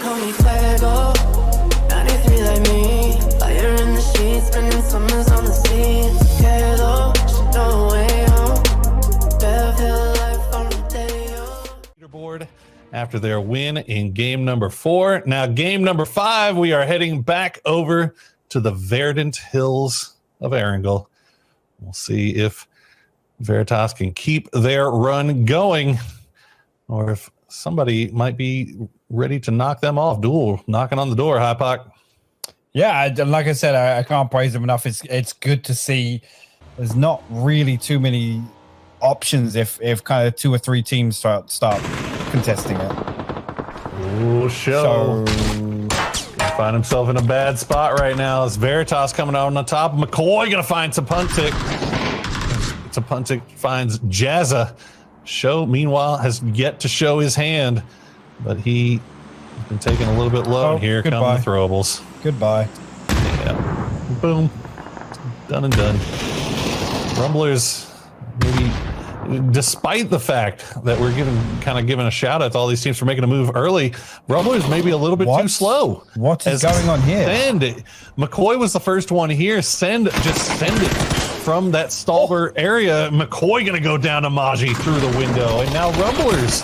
Call me Fuego, 93 like me. Fire in the sheets, spending summers on the sea. Quedo, no way home. Bev Hill life on the day. Leaderboard after their win in game number 4. Now game number 5, we are heading back over to the Verdant Hills of Erangel. We'll see if Veritas can keep their run going, or if somebody might be ready to knock them off. Duel knocking on the door, Hypoc. Yeah, like I said, I can't praise them enough. It's good to see there's not really too many options if kind of 2 or 3 teams start contesting it. Ooh, show. Find himself in a bad spot right now. It's Veritas coming out on the top. McCoy gonna find Sapuntic. Sapuntic finds Jazza. Show, meanwhile, has yet to show his hand, but he has been taken a little bit low. And here come the throwables. Goodbye. Yeah. Boom. Done and done. Rumblers, maybe, despite the fact that we're kind of giving a shout out to all these teams for making a move early, Rumblers maybe a little bit too slow. What is going on here? Send, McCoy was the first one here. Just send it from that stalwart area. McCoy gonna go down to Maji through the window, and now Rumblers,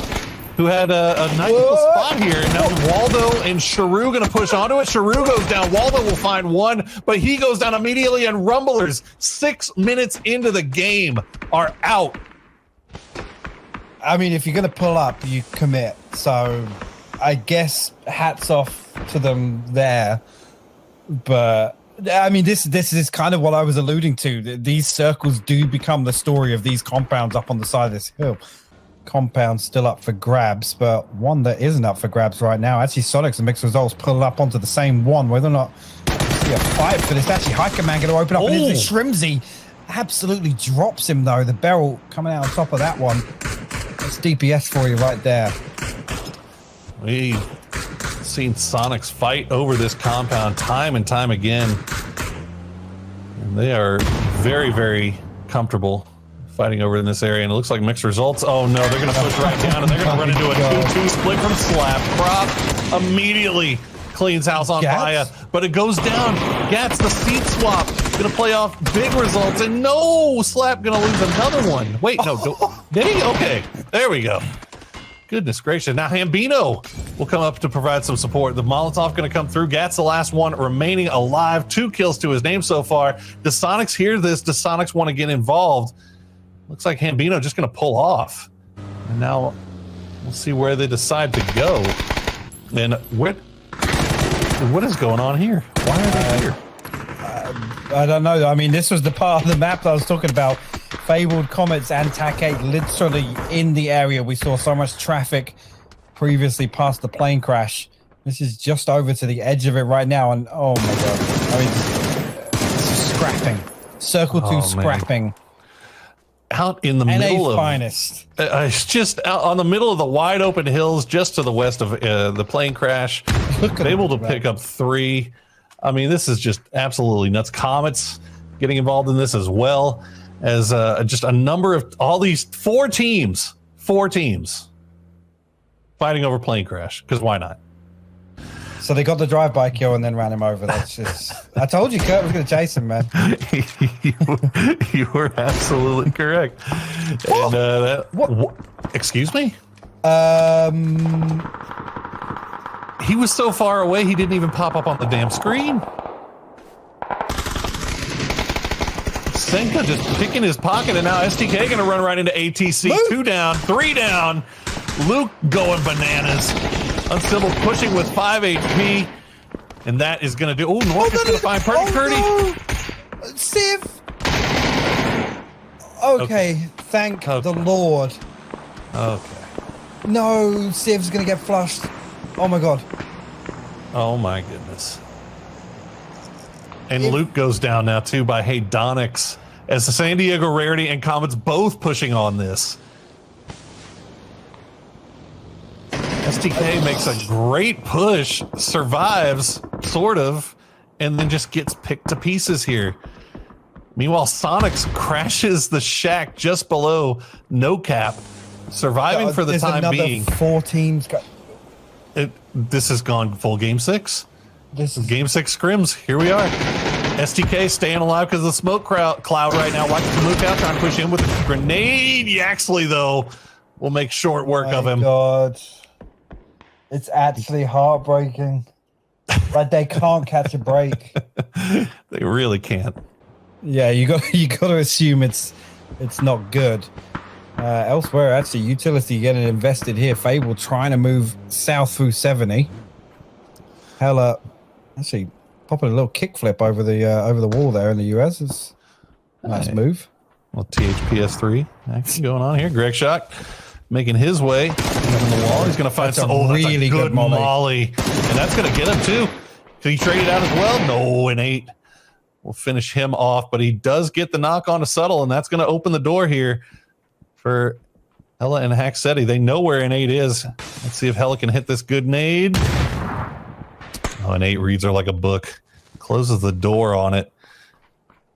who had a nice little spot here, and now Waldo and Sharu gonna push onto it. Sharu goes down. Waldo will find one, but he goes down immediately, and Rumblers, 6 minutes into the game, are out. I mean, if you're going to pull up, you commit. So I guess hats off to them there. But I mean, this is kind of what I was alluding to. These circles do become the story of these compounds up on the side of this hill. Compounds still up for grabs, but one that isn't up for grabs right now. Actually, Soniqs and Mixed Results pull up onto the same one. Whether or not see a fight for this. Actually, Hiker Man going to open up, and it's Shrimzy. Absolutely drops him, though. The barrel coming out on top of that one. That's DPS for you right there. We've seen Soniqs fight over this compound time and time again. And they are very, very comfortable fighting over in this area. And it looks like Mixed Results. Oh, no, they're going to push right down, and they're going to run into a 2-2 split from Slap. Prop immediately cleans house on fire, but it goes down. Gats the seat swap. Gonna play off big results, and no, Slap gonna lose another one. Wait, no, did he? Okay, there we go. Goodness gracious. Now Hambino will come up to provide some support. The Molotov gonna come through. Gats the last one remaining alive. 2 kills to his name so far. Does Soniqs hear this? Does Soniqs want to get involved? Looks like Hambino just gonna pull off. And now we'll see where they decide to go. And what is going on here? Why are they here? I don't know. I mean, this was the part of the map that I was talking about. Fabled, Comets, and TAC-8 literally in the area. We saw so much traffic previously past the plane crash. This is just over to the edge of it right now, and oh my god. I mean, this is scrapping. Circle 2 scrapping. Man. Out in the middle of finest. It's just out on the middle of the wide open hills, just to the west of the plane crash. Able to pick up 3. I mean, this is just absolutely nuts. Comets getting involved in this as well as just a number of all these 4 teams fighting over plane crash. Because why not? So they got the drive-by kill and then ran him over. That's just. I told you, Kurt was going to chase him, man. you were absolutely correct. And what? Excuse me. He was so far away, he didn't even pop up on the damn screen. Senka just picking his pocket, and now STK going to run right into ATC. Luke. 2 down, 3 down. Luke going bananas. Uncivil pushing with 5 HP, and that is going to do. Oh, North is going to find Purdy. No. Civ. Okay, thank the Lord. Okay. No, Civ's going to get flushed. Oh my god. Oh my goodness. And Luke goes down now too by Hedonix, as the San Diego Rarity and Comets both pushing on this. STK makes a great push, survives, sort of, and then just gets picked to pieces here. Meanwhile, Soniqs crashes the shack just below No Cap, surviving for the time being. 4 teams. This has gone full game 6. This is Game 6 scrims. Here we are. STK staying alive because of the smoke cloud right now. Watch the Luke out trying to push in with a grenade. Yaxley, though, will make short work of him. God. It's actually heartbreaking. Like they can't catch a break. They really can't. Yeah, you got to assume it's not good. Elsewhere, actually, utility getting invested here. Fabled trying to move south through 70. Hella, actually popping a little kickflip over the wall there in the US is a nice move. Well, THPS3 action going on here. Greg Shock making his way on the wall. He's going to find That's some a really good good molly. molly. And that's going to get him too. Could he trade it out as well? No, an 8 will finish him off, but he does get the knock on to Subtle, and that's going to open the door here for Hella and Hacksetti. They know where an 8 is. Let's see if Hella can hit this good nade. Oh, an 8 reads her like a book. Closes the door on it.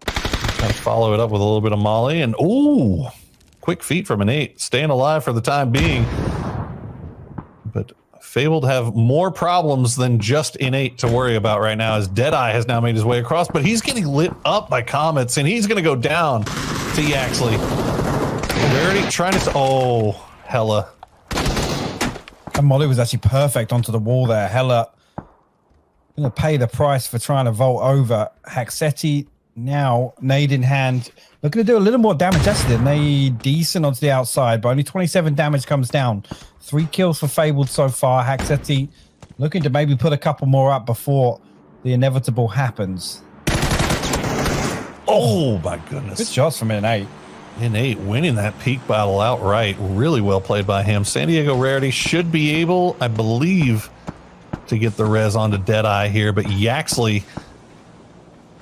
Try to follow it up with a little bit of molly, and ooh, quick feet from an 8. Staying alive for the time being. But Fabled have more problems than just an 8 to worry about right now, as Deadeye has now made his way across, but he's getting lit up by comets, and he's going to go down to Yaxley. Rarity trying to... Oh, Hella. And molly was actually perfect onto the wall there. Hella going to pay the price for trying to vault over. Hacksetti now, nade in hand, looking to do a little more damage. Actually, nade decent onto the outside, but only 27 damage comes down. 3 kills for Fabled so far. Hacksetti looking to maybe put a couple more up before the inevitable happens. Oh, my goodness. Good shots from an 8. An 8 winning that peak battle outright. Really well played by him. San Diego Rarity should be able, I believe, to get the res onto Deadeye here, but Yaxley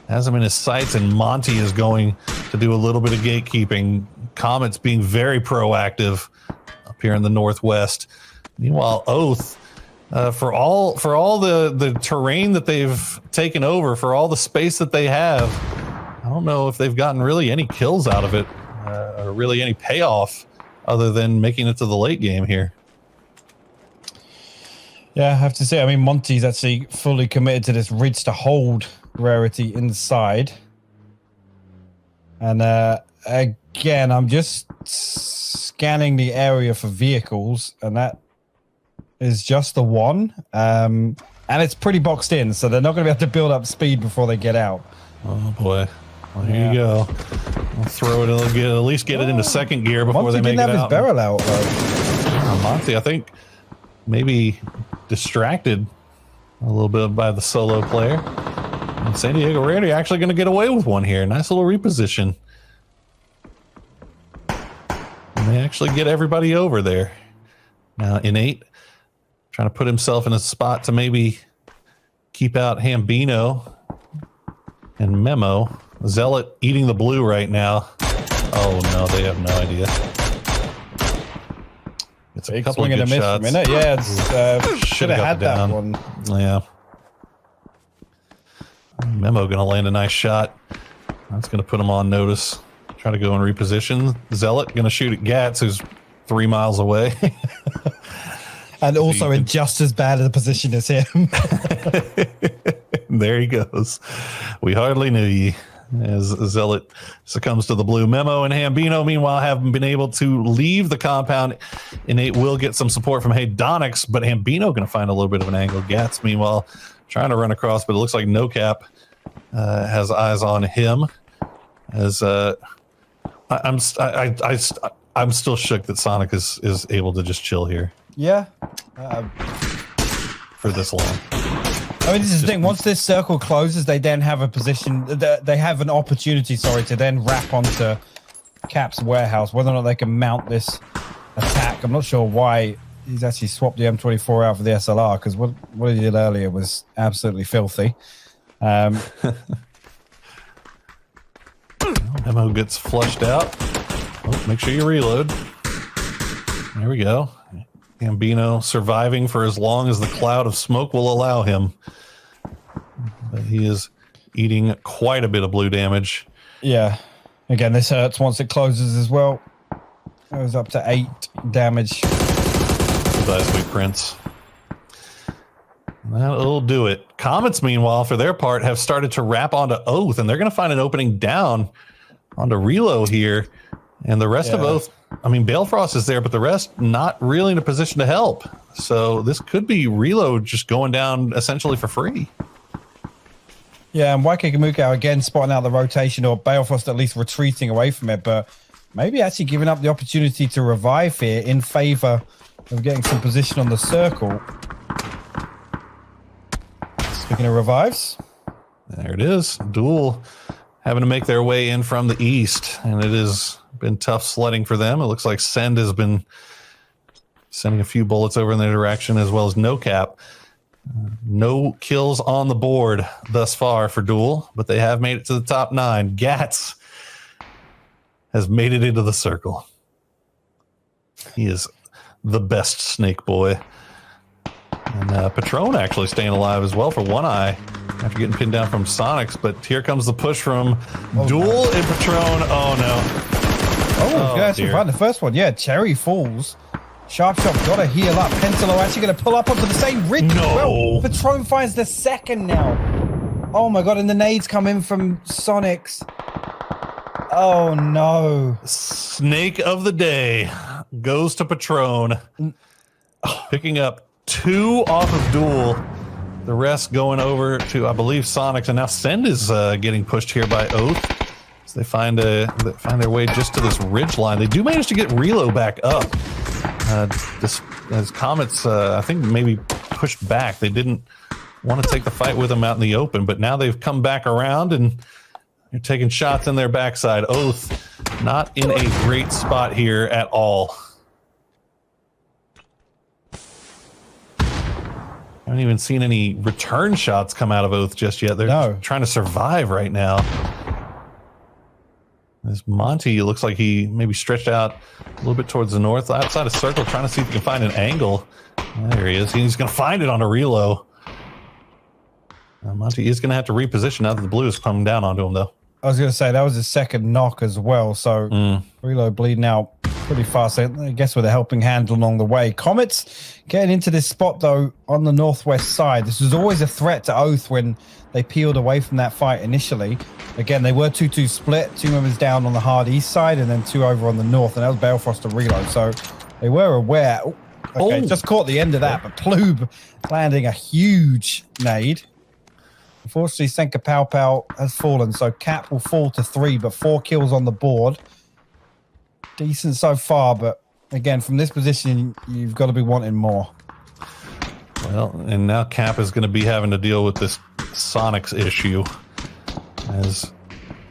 has him in his sights, and Monty is going to do a little bit of gatekeeping. Comets being very proactive up here in the Northwest. Meanwhile, Oath, for all the terrain that they've taken over, for all the space that they have, I don't know if they've gotten really any kills out of it, or really any payoff other than making it to the late game here. Yeah, I have to say, I mean, Monty's actually fully committed to this ridge to hold Rarity inside. And again, I'm just scanning the area for vehicles, and that is just the one. And it's pretty boxed in, so they're not going to be able to build up speed before they get out. Oh, boy. Well, here you go. We'll throw it, at least get it into second gear before Monty they make it out. didn't have his barrel out, though. Monty, I think, maybe distracted a little bit by the solo player. And San Diego Rarity actually going to get away with one here. Nice little reposition. And they actually get everybody over there. Now, Innate trying to put himself in a spot to maybe keep out Hambino and Memo. Zealot eating the blue right now. Oh, no, they have no idea. It's a couple of good shots. Yeah, it's should have had that one. Yeah. Memo going to land a nice shot. That's going to put him on notice. Try to go in reposition. Zealot going to shoot at Gats, who's 3 miles away. And also in just as bad a position as him. There he goes. We hardly knew ye. As Zealot succumbs to the blue. Memo and Hambino, meanwhile, haven't been able to leave the compound. Innate will get some support from Hedonics, but Hambino going to find a little bit of an angle. Gats, meanwhile, trying to run across, but it looks like No Cap has eyes on him. As I'm still shook that Sonic is able to just chill here. Yeah. For this long. I mean, this is the thing. Once this circle closes, they then have a position. They have an opportunity, to then wrap onto Cap's warehouse. Whether or not they can mount this attack, I'm not sure why he's actually swapped the M24 out for the SLR, because what he did earlier was absolutely filthy. Memo gets flushed out. Oh, make sure you reload. There we go. Gambino surviving for as long as the cloud of smoke will allow him. But he is eating quite a bit of blue damage. Yeah. Again, this hurts once it closes as well. Goes up to 8 damage. Goodbye, sweet prince. That'll do it. Comets, meanwhile, for their part, have started to wrap onto Oath, and they're going to find an opening down onto Relo here. And the rest of Oath, I mean, Balefrost is there, but the rest not really in a position to help. So this could be Relo just going down essentially for free. Yeah, and Waikikamuka again spotting out the rotation, or Balefrost at least retreating away from it, but maybe actually giving up the opportunity to revive here in favor of getting some position on the circle. Speaking of revives, there it is. Duel having to make their way in from the east, and it has been tough sledding for them. It looks like Send has been sending a few bullets over in their direction, as well as No Cap. No kills on the board thus far for Duel, but they have made it to the top 9. Gats has made it into the circle. He is the best snake boy. And Patron actually staying alive as well for One Eye after getting pinned down from Soniqs. But here comes the push from Duel and Patron. Oh, no. Oh, yeah, right, the first one. Yeah, Cherry falls. Sharp Shot got to heal up. Pentalo actually going to pull up onto the same ridge. No. Well, Patron finds the second now. Oh, my God. And the nades come in from Soniqs. Oh, no. Snake of the day goes to Patron. Picking up 2 off of Duel. The rest going over to, I believe, Soniqs. And now Send is getting pushed here by Oath. So they find their way just to this ridge line. They do manage to get Relo back up. As Comets, I think, maybe pushed back. They didn't want to take the fight with them out in the open, but now they've come back around and they're taking shots in their backside. Oath not in a great spot here at all. I haven't even seen any return shots come out of Oath just yet. They're trying to survive right now. As Monty, it looks like he maybe stretched out a little bit towards the north, outside of circle, trying to see if he can find an angle. There he is. He's going to find it on a reload. Monty is going to have to reposition now that the blue is coming down onto him, though. I was going to say, that was his second knock as well, so Reload bleeding out pretty fast. I guess with a helping hand along the way. Comets getting into this spot, though, on the northwest side. This was always a threat to Oath when they peeled away from that fight initially. Again, they were 2-2 split. 2 members down on the hard east side and then 2 over on the north, and that was Balefrost to Reload. So they were aware. Just caught the end of that, but Ploob landing a huge nade. Unfortunately, Senka Pow Pow has fallen, so Cap will fall to 3, but 4 kills on the board. Decent so far, but again, from this position, you've got to be wanting more. Well, and now Cap is going to be having to deal with this Soniqs issue. As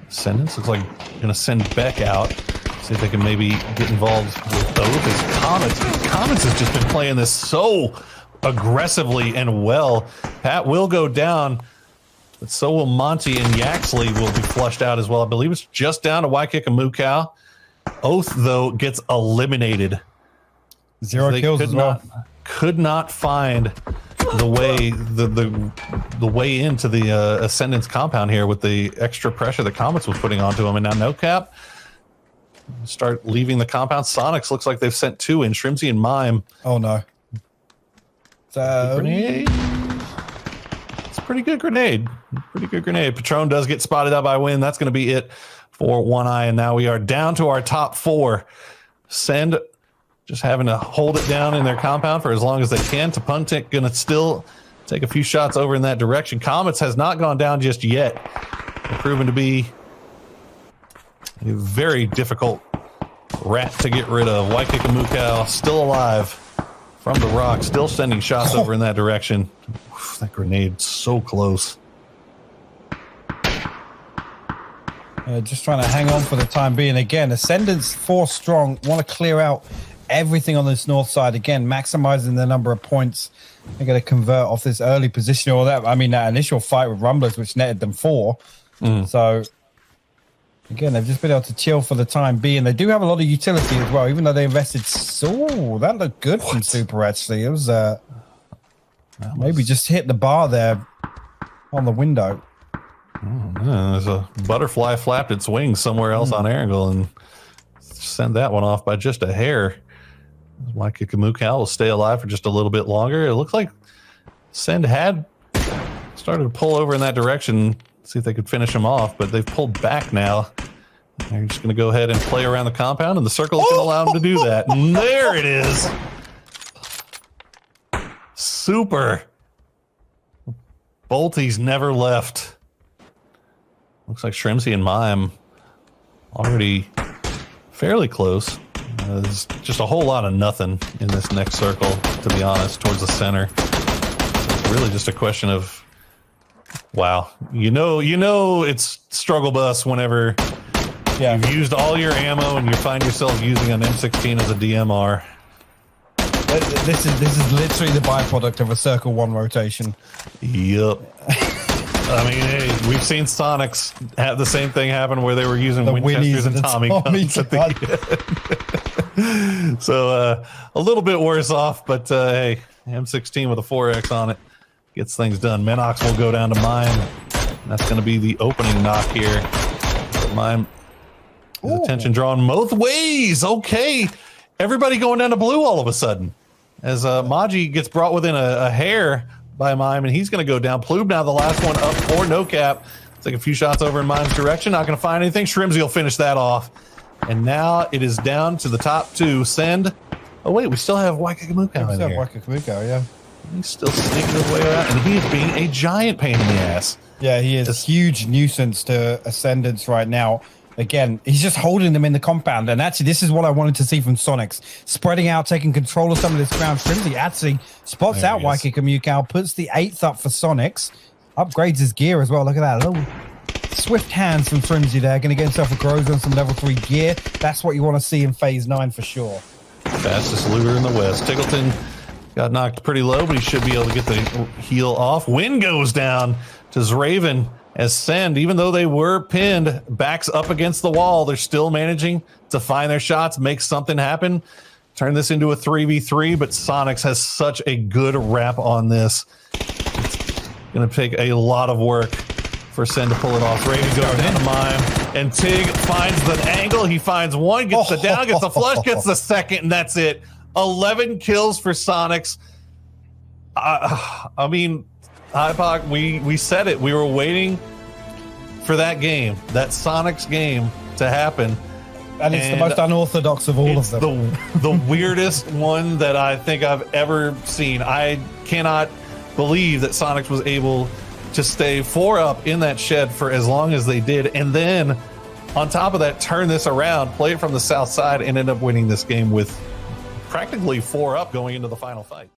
Ascendance looks like going to send Beck out. See if they can maybe get involved with Oath as Comets. Comets has just been playing this so aggressively and well. Pat will go down, but so will Monty, and Yaxley will be flushed out as well. I believe it's just down to Waikikamuka. Oath, though, gets eliminated. 0 kills as well. Could not find the way the way into the Ascendance compound here with the extra pressure that Comets was putting onto him. And now No Cap start leaving the compound. Soniqs looks like they've sent 2 in, Shrimzy and M1me. Oh no. Grenade. It's a pretty good grenade. Pretty good grenade. Patron does get spotted out by Hwinn. That's going to be it for One Eye. And now we are down to our top 4. Send just having to hold it down in their compound for as long as they can. Tapuntik going to still take a few shots over in that direction. Comets has not gone down just yet. They're proven to be a very difficult rat to get rid of. Waikikamuka still alive from the rock, still sending shots over in that direction. Oof, that grenade so close. Just trying to hang on for the time being. Again, Ascendance 4 strong. Want to clear out everything on this north side. Again, maximizing the number of points. They're going to convert off this early position or that. I mean, that initial fight with Rumblers, which netted them 4. So, again, they've just been able to chill for the time being. They do have a lot of utility as well, even though they invested. So, that looked good from Super, actually. It was maybe just hit the bar there on the window. There's a butterfly flapped its wings somewhere else on Erangel and send that one off by just a hair. Waikikamuka will stay alive for just a little bit longer. It looks like Send had started to pull over in that direction, see if they could finish him off, but they've pulled back now. They're just going to go ahead and play around the compound, and the circle is going to allow them to do that. And there it is. Super. Bolty's never left. Looks like Shrimzy and M1me already fairly close. There's just a whole lot of nothing in this next circle, to be honest, towards the center. It's really just a question of, wow, you know it's struggle bus whenever you've used all your ammo and you find yourself using an M16 as a DMR. This is literally the byproduct of a circle 1 rotation. Yep. I mean, hey, we've seen Soniqs have the same thing happen where they were using Winchesters and Tommy guns at the end. So a little bit worse off, but hey, M16 with a 4X on it gets things done. Menox will go down to M1me. That's going to be the opening knock here. M1me, attention drawn both ways. Okay, everybody going down to blue all of a sudden. As Maji gets brought within a hair by M1me, and he's going to go down. Plube now the last one up for no cap. Take a few shots over in M1me's direction. Not going to find anything. Shrimzy will finish that off. And now it is down to the top 2. Send. Oh, wait, we still have Waikikamuko in here. Waikikamuko, yeah. He's still sneaking his way out, and he is being a giant pain in the ass. Yeah, he is a huge nuisance to Ascendance right now. Again, he's just holding them in the compound. And actually, this is what I wanted to see from Soniqs. Spreading out, taking control of some of this ground. Shrimzy actually spots out Waikikamuko, puts the 8th up for Soniqs. Upgrades his gear as well. Look at that. Little swift hands from Shrimzy there. Going to get himself a Groza and some level 3 gear. That's what you want to see in phase 9 for sure. Fastest looter in the West. Tiggleton got knocked pretty low, but he should be able to get the heal off. Hwinn goes down to Zraven. As Send, even though they were pinned, backs up against the wall, they're still managing to find their shots, make something happen, turn this into a 3v3, but Soniqs has such a good wrap on this. It's going to take a lot of work for Send to pull it off. Raven goes down to M1me, and Tig finds the angle. He finds one, gets the down, gets the flush, gets the second, and that's it. 11 kills for Soniqs. I mean, Hypoc, we said it. We were waiting for that game, that Soniqs game to happen. And it's the most unorthodox of all of them. The weirdest one that I think I've ever seen. I cannot believe that Soniqs was able to stay 4 up in that shed for as long as they did. And then on top of that, turn this around, play it from the south side, and end up winning this game with practically 4 up going into the final fight.